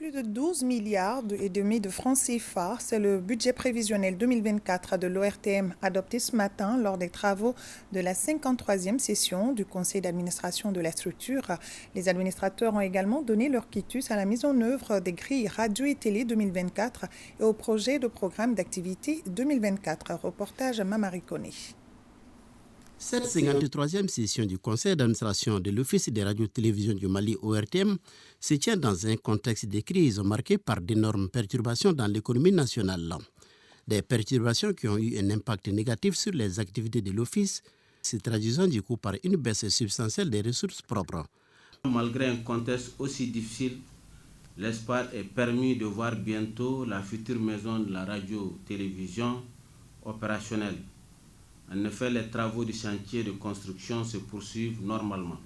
Plus de 12 milliards et demi de francs CFA, c'est le budget prévisionnel 2024 de l'ORTM adopté ce matin lors des travaux de la 53e session du conseil d'administration de la structure. Les administrateurs ont également donné leur quitus à la mise en œuvre des grilles radio et télé 2024 et au projet de programme d'activité 2024. Reportage Mamari Koné. Cette 53e session du conseil d'administration de l'Office des radios-télévisions du Mali ORTM se tient dans un contexte de crise marqué par d'énormes perturbations dans l'économie nationale. Des perturbations qui ont eu un impact négatif sur les activités de l'Office, se traduisant du coup par une baisse substantielle des ressources propres. Malgré un contexte aussi difficile, l'espoir est permis de voir bientôt la future maison de la radio-télévision opérationnelle. En effet, les travaux du chantier de construction se poursuivent normalement.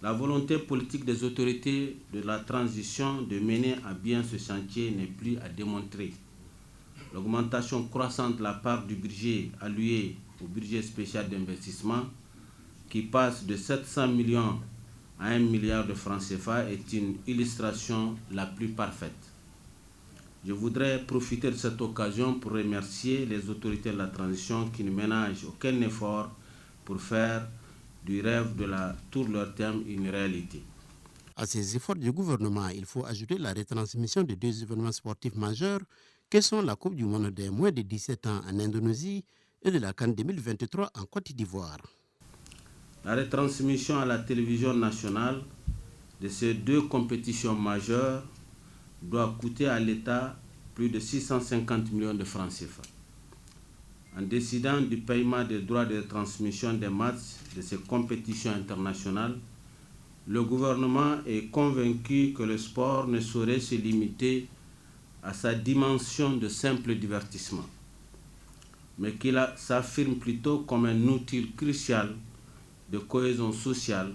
La volonté politique des autorités de la transition de mener à bien ce chantier n'est plus à démontrer. L'augmentation croissante de la part du budget alloué au budget spécial d'investissement, qui passe de 700 millions à 1 milliard de francs CFA, est une illustration la plus parfaite. Je voudrais profiter de cette occasion pour remercier les autorités de la transition qui ne ménagent aucun effort pour faire du rêve de la Tour Lortem une réalité. À ces efforts du gouvernement, il faut ajouter la retransmission de deux événements sportifs majeurs que sont la Coupe du Monde des moins de 17 ans en Indonésie et de la CAN 2023 en Côte d'Ivoire. La retransmission à la télévision nationale de ces deux compétitions majeures doit coûter à l'État plus de 650 millions de francs CFA. En décidant du paiement des droits de transmission des matchs de ces compétitions internationales, le gouvernement est convaincu que le sport ne saurait se limiter à sa dimension de simple divertissement, mais qu'il s'affirme plutôt comme un outil crucial de cohésion sociale.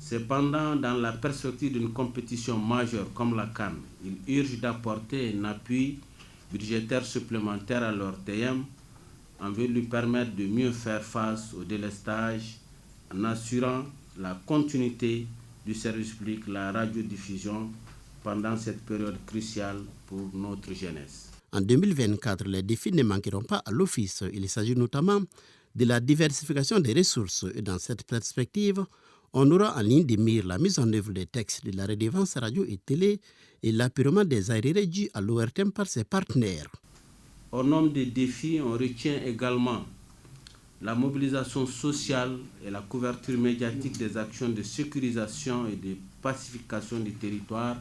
Cependant, dans la perspective d'une compétition majeure comme la CAN, il urge d'apporter un appui budgétaire supplémentaire à l'ORTM en vue de lui permettre de mieux faire face au délestage en assurant la continuité du service public, la radiodiffusion, pendant cette période cruciale pour notre jeunesse. En 2024, les défis ne manqueront pas à l'Office. Il s'agit notamment de la diversification des ressources et dans cette perspective, on aura en ligne de mire la mise en œuvre des textes de la redevance radio et télé et l'appurement des arriérés dus à l'ORTM par ses partenaires. Au nombre des défis, on retient également la mobilisation sociale et la couverture médiatique des actions de sécurisation et de pacification du territoire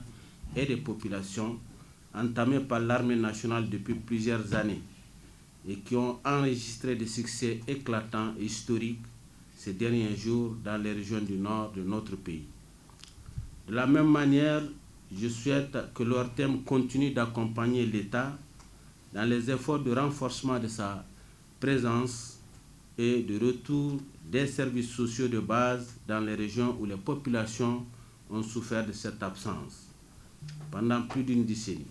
et des populations entamées par l'armée nationale depuis plusieurs années et qui ont enregistré des succès éclatants et historiques ces derniers jours dans les régions du nord de notre pays. De la même manière, je souhaite que l'ORTM continue d'accompagner l'État dans les efforts de renforcement de sa présence et de retour des services sociaux de base dans les régions où les populations ont souffert de cette absence pendant plus d'une décennie.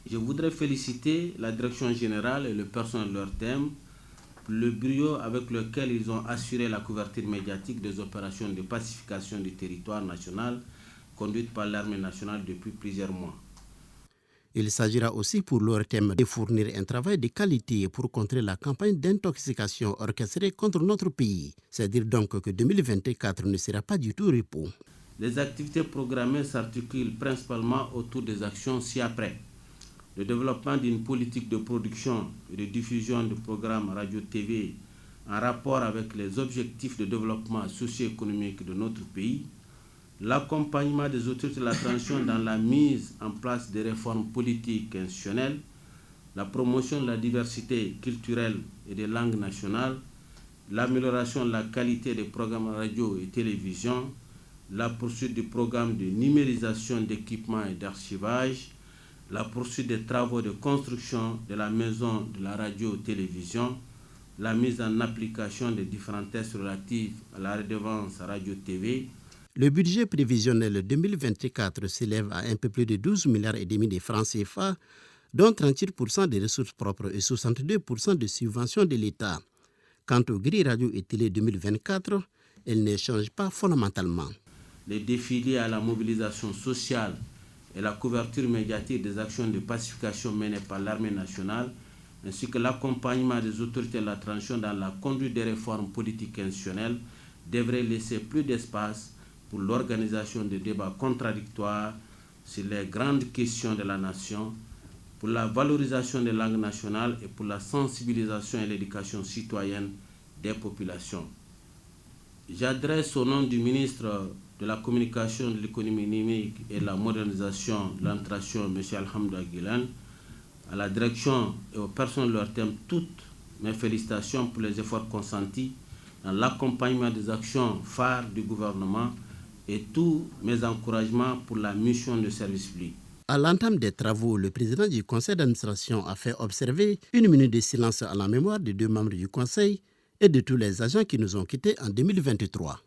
Je voudrais féliciter la direction générale et le personnel de l'ORTM pour le brio avec lequel ils ont assuré la couverture médiatique des opérations de pacification du territoire national conduites par l'armée nationale depuis plusieurs mois. Il s'agira aussi pour l'ORTM de fournir un travail de qualité pour contrer la campagne d'intoxication orchestrée contre notre pays. C'est-à-dire donc que 2024 ne sera pas du tout repos. Les activités programmées s'articulent principalement autour des actions ci-après. Le développement d'une politique de production et de diffusion de programmes radio-TV en rapport avec les objectifs de développement socio-économique de notre pays, l'accompagnement des autorités de la transition dans la mise en place des réformes politiques et institutionnelles, la promotion de la diversité culturelle et des langues nationales, l'amélioration de la qualité des programmes radio et télévision, la poursuite du programme de numérisation d'équipements et d'archivage, la poursuite des travaux de construction de la maison de la radio-télévision, la mise en application des différents tests relatifs à la redevance radio-TV. Le budget prévisionnel 2024 s'élève à un peu plus de 12 milliards et demi de francs CFA, dont 38% de ressources propres et 62% de subventions de l'État. Quant aux grilles radio et télé 2024, elles ne changent pas fondamentalement. Les défis liés à la mobilisation sociale et la couverture médiatique des actions de pacification menées par l'armée nationale, ainsi que l'accompagnement des autorités de la transition dans la conduite des réformes politiques institutionnelles, devraient laisser plus d'espace pour l'organisation de débats contradictoires sur les grandes questions de la nation, pour la valorisation des langues nationales et pour la sensibilisation et l'éducation citoyenne des populations. J'adresse au nom du ministre de la Communication, de l'économie numérique et de la modernisation de l'administration, M. Alhamdou Aguilan, à la direction et aux personnes de l'ORTM, toutes mes félicitations pour les efforts consentis dans l'accompagnement des actions phares du gouvernement et tous mes encouragements pour la mission de service public. À l'entame des travaux, le président du conseil d'administration a fait observer une minute de silence à la mémoire des 2 membres du conseil et de tous les agents qui nous ont quittés en 2023.